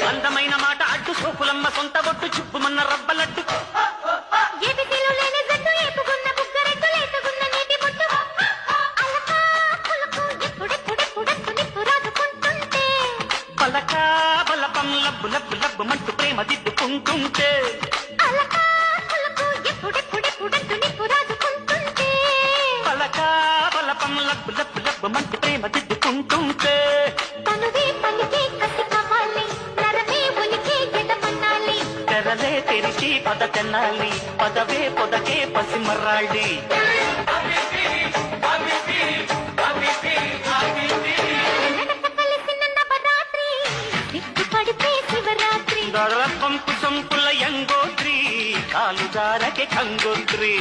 అందమైన మాట అడ్డు సోకులమ్మ సొంత బొట్టు చుప్పుమన్న రవ్వలడ్డు పలకా బలపం లబ్బు లబ్బు లబ్బు మంటూ ప్రేమ దిద్దుకుంటుంటే పలకా బలపం లబ్బు లబ్బు లబ్బు మంటూ ప్రేమ దిద్దుకుంటుంటే తెరలే తెరిచి పద తెన్నాలి పదవే పొదకే పసిమర్రాళ్ళి పంపు సొంపుల యంగోత్రి కాలు జారకే కంగోత్రి